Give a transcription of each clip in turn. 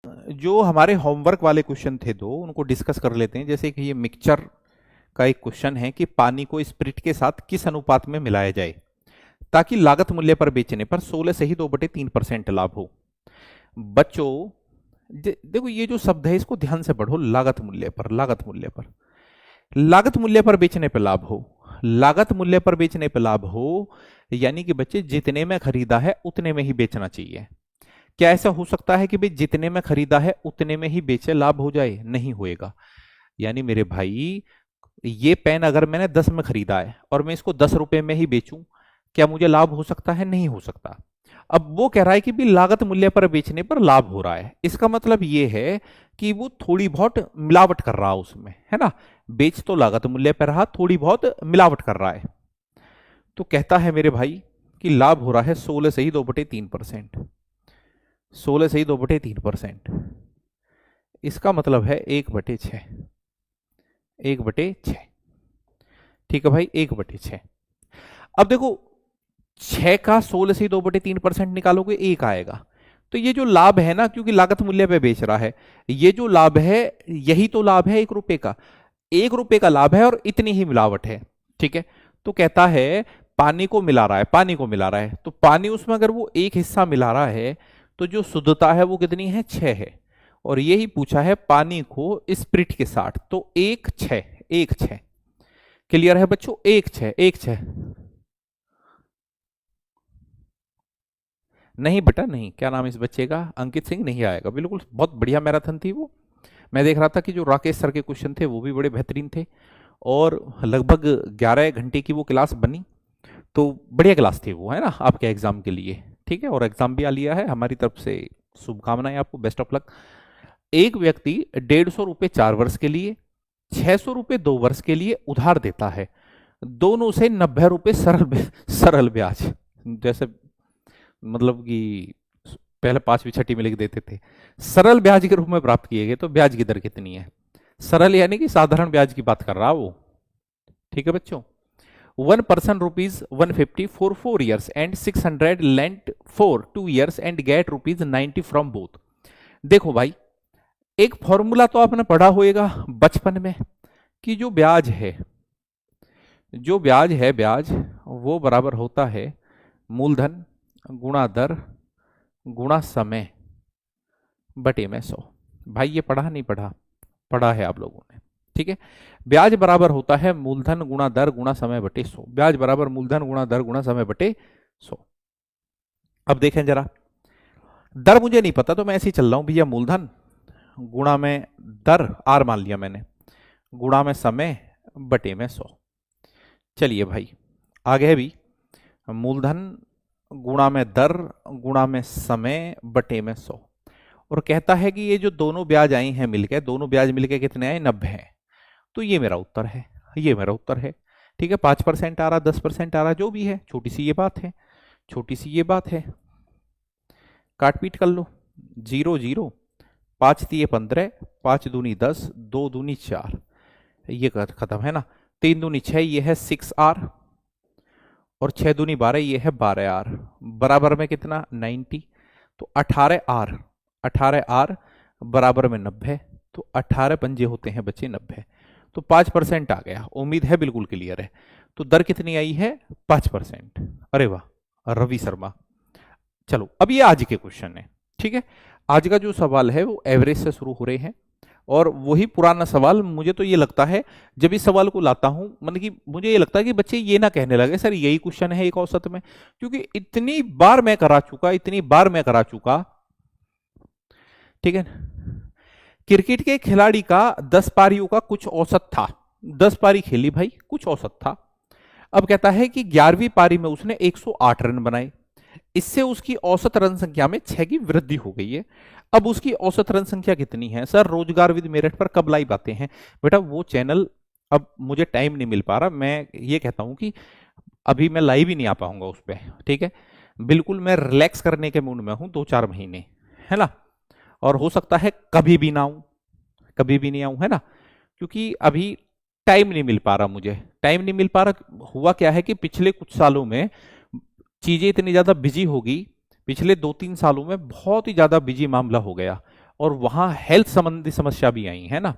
जो हमारे होमवर्क वाले क्वेश्चन थे दो, उनको डिस्कस कर लेते हैं। जैसे कि ये मिक्सचर का एक क्वेश्चन है कि पानी को स्पिरिट के साथ किस अनुपात में मिलाया जाए ताकि लागत मूल्य पर बेचने पर 16 से ही 2/3% लाभ हो। बच्चों देखो, ये जो शब्द है इसको ध्यान से पढ़ो। लागत मूल्य पर, लागत मूल्य पर, लागत मूल्य पर बेचने पर लाभ हो, लागत मूल्य पर बेचने पर लाभ हो, यानी कि बच्चे जितने में खरीदा है उतने में ही बेचना चाहिए। क्या ऐसा हो सकता है कि भाई जितने में खरीदा है उतने में ही बेचे लाभ हो जाए? नहीं होएगा। यानी मेरे भाई, ये पेन अगर मैंने 10 में खरीदा है और मैं इसको 10 रुपए में ही बेचूं, क्या मुझे लाभ हो सकता है? नहीं हो सकता। अब वो कह रहा है कि भी लागत मूल्य पर बेचने पर लाभ हो रहा है। इसका मतलब ये है कि वो थोड़ी बहुत मिलावट कर रहा है उसमें, है ना। बेच तो लागत मूल्य पर रहा, थोड़ी बहुत मिलावट कर रहा है। तो कहता है मेरे भाई कि लाभ हो रहा है 16 से ही 2/3%। 16 से ही 2/3%, इसका मतलब है 1/6। 1/6, ठीक है भाई, 1/6। अब देखो, 6 का 16 से 2/3% निकालोगे 1 आएगा। तो ये जो लाभ है ना, क्योंकि लागत मूल्य पे बेच रहा है, ये जो लाभ है यही तो लाभ है 1 रुपए का। 1 रुपए का लाभ है और इतनी ही मिलावट है, ठीक है। तो कहता है पानी को मिला रहा है, पानी को मिला रहा है, तो पानी उसमें अगर वो एक हिस्सा मिला रहा है तो जो शुद्धता है वो कितनी है? 6 है। और यही पूछा है पानी को स्प्रिट के साथ, तो 1/6, 1/6। क्लियर है बच्चों? 1/6, 1/6। नहीं बेटा नहीं। क्या नाम है इस बच्चे का? अंकित सिंह नहीं आएगा। बिल्कुल, बहुत बढ़िया मैराथन थी वो। मैं देख रहा था कि जो राकेश सर के क्वेश्चन थे वो भी बड़े बेहतरीन थे, और लगभग 11 घंटे की वो क्लास बनी। तो बढ़िया क्लास थी वो, है ना, आपके एग्जाम के लिए। ठीक है, और एग्जाम भी आ लिया है, हमारी तरफ से शुभकामनाएं आपको, बेस्ट ऑफ लक। एक व्यक्ति 150 रुपये 4 वर्ष के लिए, 600 रुपये 2 वर्ष के लिए उधार देता है। दोनों से 90 रुपये सरल ब्याज, जैसे मतलब कि पहले 5वीं छठी में लिख देते थे, सरल ब्याज के रूप में प्राप्त किए गए। तो ब्याज की दर कितनी है? सरल यानी कि साधारण ब्याज की बात कर रहा वो। ठीक है बच्चों। 1 person ₹150 for 4 years and 600 lent for 2 years and get ₹90 from both। देखो भाई, एक फॉर्मूला तो आपने पढ़ा होएगा बचपन में कि जो ब्याज है, जो ब्याज है, ब्याज वो बराबर होता है मूलधन गुणा दर गुणा समय बटे में 100। भाई ये पढ़ा नहीं पढ़ा? पढ़ा है आप लोगों ने, ठीक है। ब्याज बराबर होता है मूलधन गुणा दर गुणा समय बटे 100। ब्याज बराबर मूलधन गुणा दर गुणा समय बटे 100। अब देखें जरा, दर मुझे नहीं पता तो मैं ऐसे ही चल रहा हूं भैया। मूलधन गुणा में दर, आर मान लिया मैंने, गुणा में समय बटे में 100। चलिए भाई, आगे है भी मूलधन गुणा में दर गुणा में समय बटे में 100। और कहता है कि ये जो दोनों ब्याज आई हैं मिलके, दोनों ब्याज मिलके कितने आए? 90 हैं। तो ये मेरा उत्तर है, ये मेरा उत्तर है। ठीक है, 5% आ रहा, 10% आ रहा, जो भी है, छोटी सी ये बात है, छोटी सी ये बात है। काट पीट कर लो। 0 0, 5 तिये 15, 5 दूनी 10, 2 दूनी 4, ये खत्म है ना। 3 दूनी 6, ये है 6R, और 6 दूनी 12, ये है 12R। बराबर में कितना? 90। तो 18R, 18R बराबर में 90। तो 18 पंजे होते हैं बच्चे 90। तो 5% आ गया। उम्मीद है बिल्कुल क्लियर है। तो दर कितनी आई है? 5%। अरे वाह रवि शर्मा। चलो, अब ये आज के क्वेश्चन है, ठीक है। आज का जो सवाल है वो एवरेज से शुरू हो रहे हैं, और वही पुराना सवाल। मुझे तो ये लगता है जब इस सवाल को लाता हूं, मतलब कि मुझे ये लगता है कि बच्चे ये ना कहने लगे सर यही क्वेश्चन है एक औसत में, क्योंकि इतनी बार मैं करा चुका, इतनी बार मैं करा चुका, ठीक है। क्रिकेट के खिलाड़ी का 10 पारियों का कुछ औसत था। 10 पारी खेली भाई, कुछ औसत था। अब कहता है कि 11वीं पारी में उसने 108 रन बनाए, इससे उसकी औसत रन संख्या में 6 की वृद्धि हो गई है। अब उसकी औसत रन संख्या कितनी है? सर रोजगार विद मेरिट पर कब लाइव आते हैं? बेटा वो चैनल, अब मुझे टाइम नहीं मिल पा रहा। मैं ये कहता हूं कि अभी मैं लाइव ही नहीं आ पाऊंगा उस पर, ठीक है। बिल्कुल मैं रिलैक्स करने के मूड में हूं 2-4 महीने, है ना। और हो सकता है कभी भी ना आऊं, कभी भी नहीं आऊं, है ना, क्योंकि अभी टाइम नहीं मिल पा रहा, मुझे टाइम नहीं मिल पा रहा। हुआ क्या है कि पिछले कुछ सालों में चीजें इतनी ज्यादा बिजी हो गई, पिछले 2-3 सालों में बहुत ही ज्यादा बिजी मामला हो गया, और वहां हेल्थ संबंधी समस्या भी आई है ना।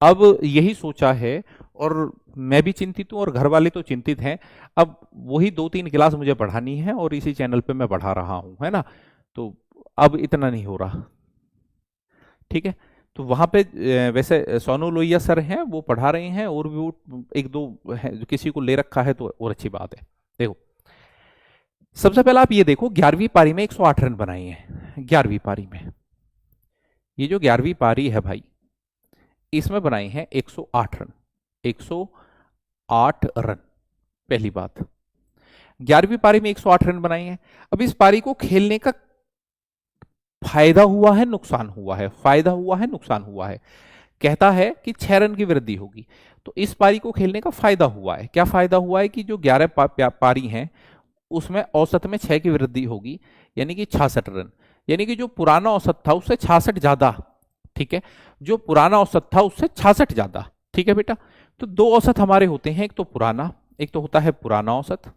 अब यही सोचा है, और मैं भी चिंतित हूं और घर वाले तो चिंतित हैं। अब वही 2-3 क्लास मुझे पढ़ानी है और इसी चैनल पे मैं पढ़ा रहा हूं, है ना। तो अब इतना नहीं हो रहा, ठीक है। तो वहां पे वैसे सोनू लोहिया सर हैं, वो पढ़ा रहे हैं, और भी वो एक दो है, जो किसी को ले रखा है तो और अच्छी बात है। देखो, सबसे पहला आप ये देखो, 11वीं पारी में 108 रन बनाए हैं। 11वीं पारी में, ये जो 11वीं पारी है भाई, इसमें बनाए हैं 108 रन। 108 रन, पहली बात। 11वीं पारी में 108 रन बनाए हैं। अब इस पारी को खेलने का फायदा हुआ है, नुकसान हुआ है? फायदा हुआ है, नुकसान हुआ है? कहता है कि 6 रन की वृद्धि होगी, तो इस पारी को खेलने का फायदा हुआ है। क्या फायदा हुआ है? कि जो 11 पारी हैं उसमें औसत में 6 की वृद्धि होगी, यानी कि 66 रन। यानी कि जो पुराना औसत था उससे 66 ज्यादा, ठीक है। जो पुराना औसत था उससे 66 ज्यादा, ठीक है बेटा। तो दो औसत हमारे होते हैं, एक तो पुराना, एक तो होता है पुराना औसत,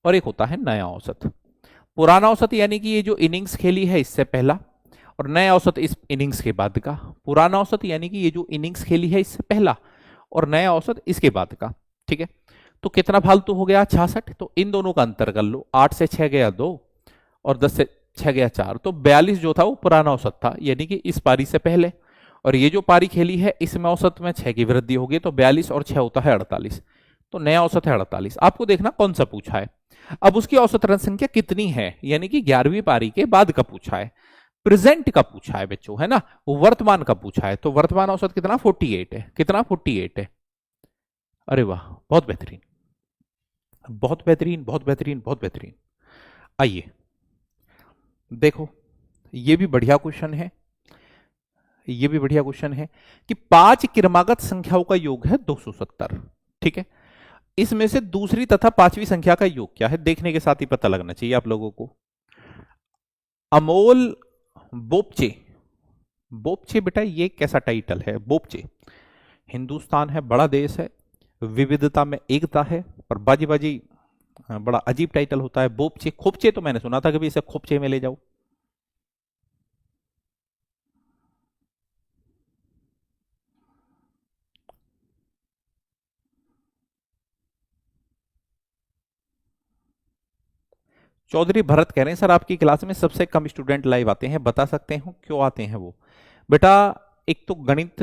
और एक होता है नया औसत। पुराना औसत यानी कि ये जो इनिंग्स खेली है इससे पहला, और नया औसत इस इनिंग्स के बाद का। पुराना औसत यानी कि ये जो इनिंग्स खेली है इससे पहला, और नया औसत इसके बाद का, ठीक है। तो कितना फालतू हो गया? 66। तो इन दोनों का अंतर कर लो, 8 से 6 गया 2, और 10 से 6 गया 4। तो 42 जो था वो पुराना औसत था, यानी कि इस पारी से पहले। और ये जो पारी खेली है इसमें औसत में 6 की वृद्धि होगी, तो 42 और 6 होता है 48। तो नया औसत है 48। आपको देखना कौन सा पूछा है। अब उसकी औसत रन संख्या कितनी है, यानी कि 11वीं पारी के बाद का पूछा है, प्रेजेंट का पूछा है बच्चों, है ना। वो वर्तमान का पूछा है, तो वर्तमान औसत कितना? 48 है। कितना? 48 है। अरे वाह, बहुत बेहतरीन, बहुत बेहतरीन, बहुत बेहतरीन, बहुत बेहतरीन। आइए देखो, ये भी बढ़िया क्वेश्चन है। ये भी बढ़िया क्वेश्चन है कि 5 क्रमागत संख्याओं का योग है 270, ठीक है। इसमें से दूसरी तथा पांचवी संख्या का योग क्या है, देखने के साथ ही पता लगना चाहिए आप लोगों को। अमोल बोपचे, बोपचे बेटा ये कैसा टाइटल है? बोपचे, हिंदुस्तान है, बड़ा देश है, विविधता में एकता है, पर बाजी बाजी बड़ा अजीब टाइटल होता है। बोपचे, खोपचे तो मैंने सुना था, कभी इसे खोपचे में ले जाओ। चौधरी भरत कह रहे हैं सर आपकी क्लास में सबसे कम स्टूडेंट लाइव आते हैं, बता सकते हैं क्यों आते हैं वो? बेटा एक तो गणित,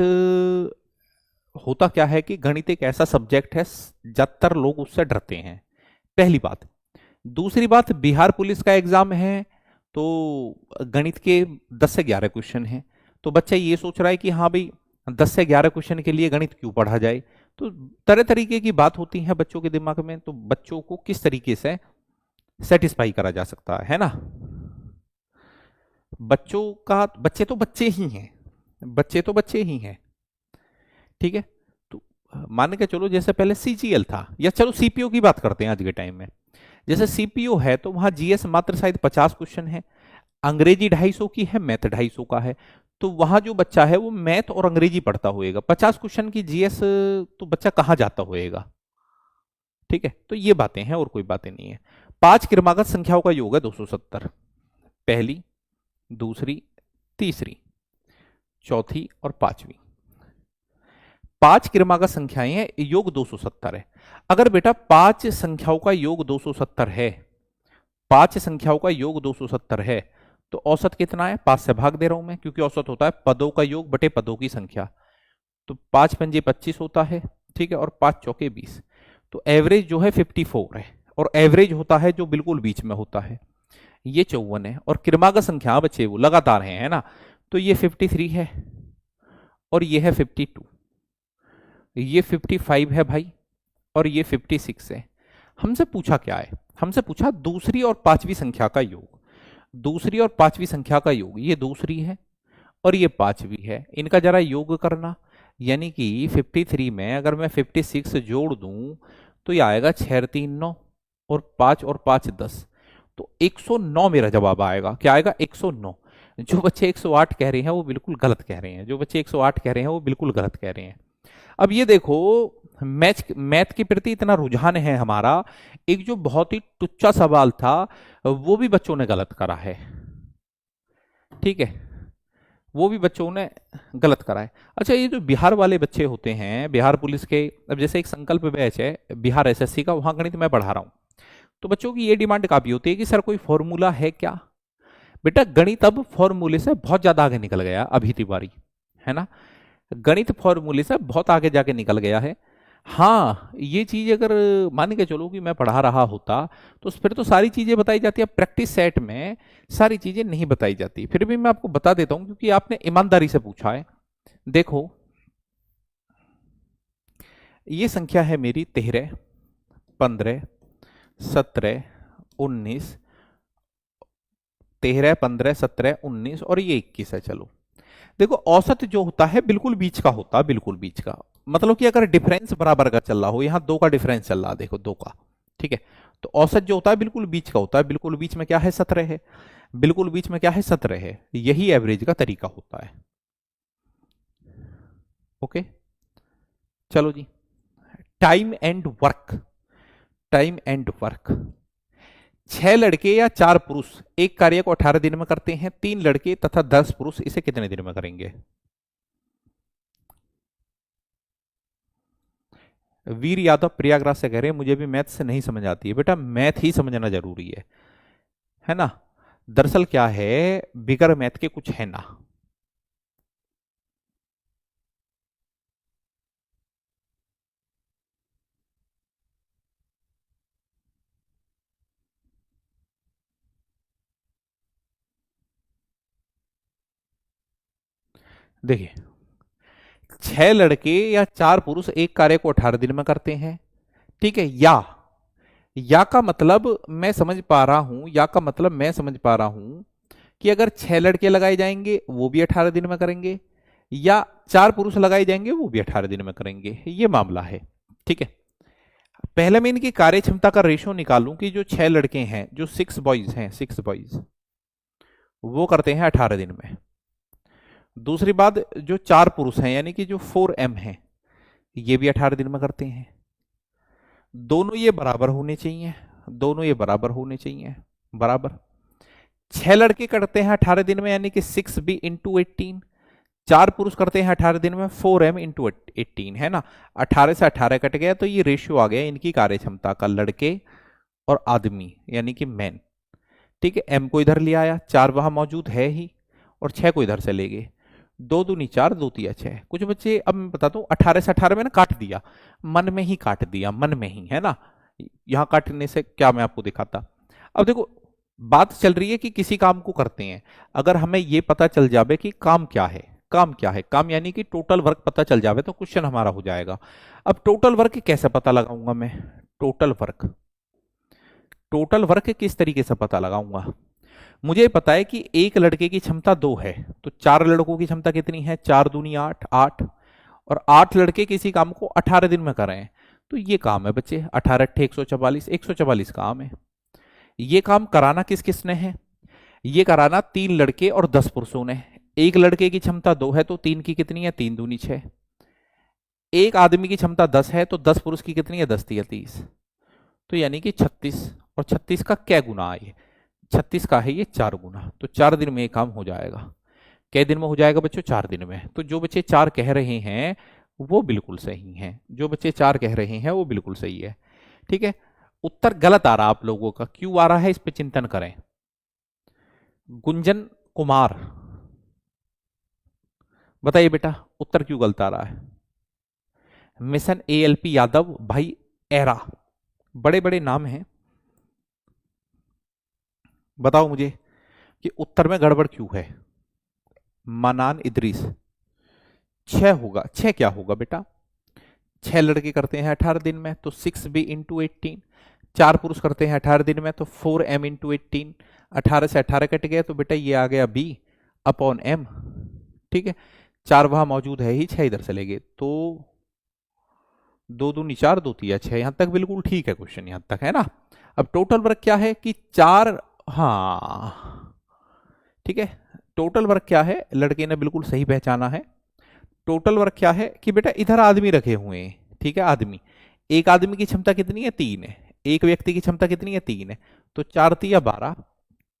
होता क्या है कि गणित एक ऐसा सब्जेक्ट है ज्यादातर लोग उससे डरते हैं, पहली बात। दूसरी बात, बिहार पुलिस का एग्जाम है, तो गणित के 10 से 11 क्वेश्चन हैं। तो बच्चा ये सोच रहा है कि हाँ भाई 10 से 11 क्वेश्चन के लिए गणित क्यों पढ़ा जाए। तो तरह तरीके की बात होती है बच्चों के दिमाग में, तो बच्चों को किस तरीके से सेटिस्फाई करा जा सकता है ना। बच्चों का, बच्चे तो बच्चे ही हैं, बच्चे तो बच्चे ही हैं, ठीक है। तो मान के चलो जैसे पहले सीजीएल था, या चलो सीपीओ की बात करते हैं आज के टाइम में। जैसे सीपीओ है तो वहां जीएस मात्र शायद 50 क्वेश्चन है, अंग्रेजी 250 की है, मैथ 250 का है। तो वहां जो बच्चा है वो मैथ और अंग्रेजी पढ़ता होएगा, 50 क्वेश्चन की जीएस तो बच्चा कहां जाता होएगा, ठीक है। तो ये बातें हैं और कोई बातें नहीं है। 5 क्रमागत संख्याओं का योग है 270, पहली, दूसरी, तीसरी, चौथी और पांचवी। 5 क्रमागत संख्याएं हैं, योग 270 है। अगर बेटा 5 संख्याओं का योग 270 है, 5 संख्याओं का योग 270 है, तो औसत कितना है? 5 से भाग दे रहा हूं मैं, क्योंकि औसत होता है पदों का योग बटे पदों की संख्या। तो 5 पंजे 25 होता है, ठीक है, और 5 चौके 20। तो एवरेज जो है 54 है, और एवरेज होता है जो बिल्कुल बीच में होता है, ये 54 है। और क्रमागत संख्या बच्चे वो लगातार है ना। तो ये 53 है, और ये है 52, ये 55 है भाई, और ये 56 है। हमसे पूछा क्या है? हमसे पूछा दूसरी और पांचवी संख्या का योग। दूसरी और पांचवी संख्या का योग, ये दूसरी है और ये पांचवी है, इनका जरा योग करना। यानी कि 53 में अगर मैं 56 जोड़ दूं तो ये आएगा 6 3 9, और 5 और 5 10, तो 109 मेरा जवाब आएगा। क्या आएगा? 109। जो बच्चे 108 कह रहे हैं वो बिल्कुल गलत कह रहे हैं, जो बच्चे 108 कह रहे हैं वो बिल्कुल गलत कह रहे हैं। अब ये देखो, मैथ के प्रति इतना रुझान है हमारा, एक जो बहुत ही टुच्चा सवाल था वो भी बच्चों ने गलत करा है, ठीक है, वो भी बच्चों ने गलत करा है। अच्छा, ये जो बिहार वाले बच्चे होते हैं, बिहार पुलिस के, अब जैसे एक संकल्प बैच है बिहार एसएससी का, वहां गणित मैं पढ़ा रहा हूँ, तो बच्चों की ये डिमांड काफी होती है कि सर कोई फॉर्मूला है क्या। बेटा गणित अब फॉर्मूले से बहुत ज्यादा आगे निकल गया अभी तिवारी, है ना। गणित फॉर्मूले से बहुत आगे जाके निकल गया है। हाँ, ये चीज अगर मान के चलो कि मैं पढ़ा रहा होता तो फिर तो सारी चीजें बताई जाती है, प्रैक्टिस सेट में सारी चीजें नहीं बताई जाती। फिर भी मैं आपको बता देता हूं क्योंकि आपने ईमानदारी से पूछा है। देखो, ये संख्या है मेरी 13, 15, 17, 19, 13, 15, 17, 19 और ये 21 है। चलो देखो, औसत जो होता है बिल्कुल बीच का होता है, बिल्कुल बीच का। मतलब कि अगर डिफरेंस बराबर का चल रहा हो, यहां 2 का डिफरेंस चल रहा है, देखो 2 का, ठीक है, तो औसत जो होता है बिल्कुल बीच का होता है। बिल्कुल बीच में क्या है, 17 है। बिल्कुल बीच में क्या है, 17 है। यही एवरेज का तरीका होता है। ओके, चलो जी। Time and work, time and work. 6 लड़के या 4 पुरुष एक कार्य को 18 दिन में करते हैं, 3 लड़के तथा 10 पुरुष इसे कितने दिन में करेंगे। वीर यादव प्रयागराज से कह रहे हैं मुझे भी मैथ से नहीं समझ आती है। बेटा मैथ ही समझना जरूरी है ना। दरअसल क्या है, बिगर मैथ के कुछ है ना। देखिए, 6 लड़के या 4 पुरुष एक कार्य को 18 दिन में करते हैं, ठीक है। या का मतलब मैं समझ पा रहा हूं, या का मतलब मैं समझ पा रहा हूं कि अगर 6 लड़के लगाए जाएंगे वो भी 18 दिन में करेंगे, या 4 पुरुष लगाए जाएंगे वो भी 18 दिन में करेंगे, ये मामला है, ठीक है। पहले मैं इनकी कार्य क्षमता का रेशो निकालूं कि जो 6 लड़के हैं, जो 6 बॉयज हैं, 6 बॉयज वो करते हैं 18 दिन में। दूसरी बात, जो 4 पुरुष हैं यानी कि जो 4M हैं, ये भी 18 दिन में करते हैं। दोनों ये बराबर होने चाहिए, दोनों ये बराबर होने चाहिए, बराबर। 6 लड़के करते हैं 18 दिन में यानी कि 6B × 18। 4 पुरुष करते हैं 18 दिन में 4M × 18, है ना। 18 से 18 कट गया तो ये रेशियो आ गया इनकी कार्य क्षमता का, लड़के और आदमी यानी कि मैन, ठीक है। M को इधर ले आया, 4 वहां मौजूद है ही, और 6 को इधर से ले गए। 2 दूनी 4, 2 तिया 6। कुछ बच्चे, अब मैं बताता हूँ, 18 से 18 में ना काट दिया, मन में ही काट दिया, मन में ही, है ना। यहां काटने से क्या मैं आपको दिखाता। अब देखो, बात चल रही है कि किसी काम को करते हैं, अगर हमें यह पता चल जावे कि काम क्या है, काम क्या है, काम यानी कि टोटल वर्क पता चल जावे तो क्वेश्चन हमारा हो जाएगा। अब टोटल वर्क कैसे पता लगाऊंगा मैं, टोटल वर्क, टोटल वर्क किस तरीके से पता लगाऊंगा। मुझे पता है कि एक लड़के की क्षमता 2 है, तो 4 लड़कों की क्षमता कितनी है, 4 दूनी 8, 8, और 8 लड़के किसी काम को 18 दिन में कर रहे हैं, तो ये काम है बच्चे 18 × 144, 144 काम है। ये काम कराना किस किसने है, ये कराना 3 लड़के और 10 पुरुषों ने। एक लड़के की क्षमता 2 है तो 3 की कितनी है, 3 दूनी 6। एक आदमी की क्षमता 10 है तो 10 पुरुष की कितनी है, 10 तिया 30, तो यानी कि 36। और 36 का क्या गुना है, 36 का है ये 4 गुना, तो 4 दिन में ये काम हो जाएगा। कै दिन में हो जाएगा बच्चों, 4 दिन में। तो जो बच्चे 4 कह रहे हैं वो बिल्कुल सही हैं, जो बच्चे 4 कह रहे हैं वो बिल्कुल सही है, ठीक है। उत्तर गलत आ रहा आप लोगों का, क्यों आ रहा है इस पे चिंतन करें। गुंजन कुमार, बताइए बेटा उत्तर क्यों गलत आ रहा है। मिशन ALP यादव, भाई एरा, बड़े बड़े नाम हैं, बताओ मुझे कि उत्तर में गड़बड़ क्यों है। मनान इदरीस, 6 होगा, 6 क्या होगा बेटा, 6 लड़के करते हैं 18 दिन में तो 6B × 18, 4 पुरुष करते हैं 18 दिन में तो 4M × 18, 18 से 18 कट गया तो बेटा ये आ गया B/M, ठीक है। 4 वहां मौजूद है ही, 6 इधर से लेंगे तो 2 दूनी 4, 2 तिया 6, यहां तक बिल्कुल ठीक है क्वेश्चन, यहां तक है ना। अब टोटल वर्क क्या है कि 4, हाँ ठीक है, टोटल वर्क क्या है, लड़के ने बिल्कुल सही पहचाना है। टोटल वर्क क्या है कि बेटा इधर आदमी रखे हुए हैं, ठीक है, आदमी, एक आदमी की क्षमता कितनी है, 3 है, एक व्यक्ति की क्षमता कितनी है, 3 है, तो 4 तिया 12,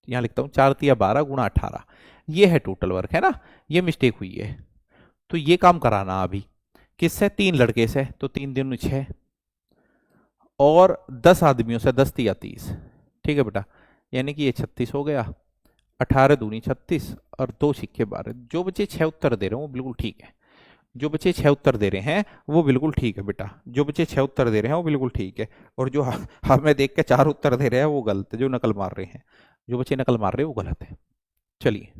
यहाँ लिखता हूँ 4 तिया 12 गुणा 18, ये है टोटल वर्क, है ना, ये मिस्टेक हुई है। तो ये काम कराना अभी किससे, 3 लड़के से, तो 3 दूनी 6 और 10 आदमियों से 10 तिया 30, ठीक है बेटा, यानी कि ये 36 हो गया, 18 दूनी 36 और 2 सिक्के 12। जो बच्चे 6 उत्तर दे रहे हैं वो बिल्कुल ठीक है, जो बच्चे 6 उत्तर दे रहे हैं वो बिल्कुल ठीक है बेटा, जो बच्चे 6 उत्तर दे रहे हैं वो बिल्कुल ठीक है, और जो हमें देख के 4 उत्तर दे रहे हैं वो गलत है, जो नकल मार रहे हैं, जो बच्चे नकल मार रहे हैं वो गलत है। चलिए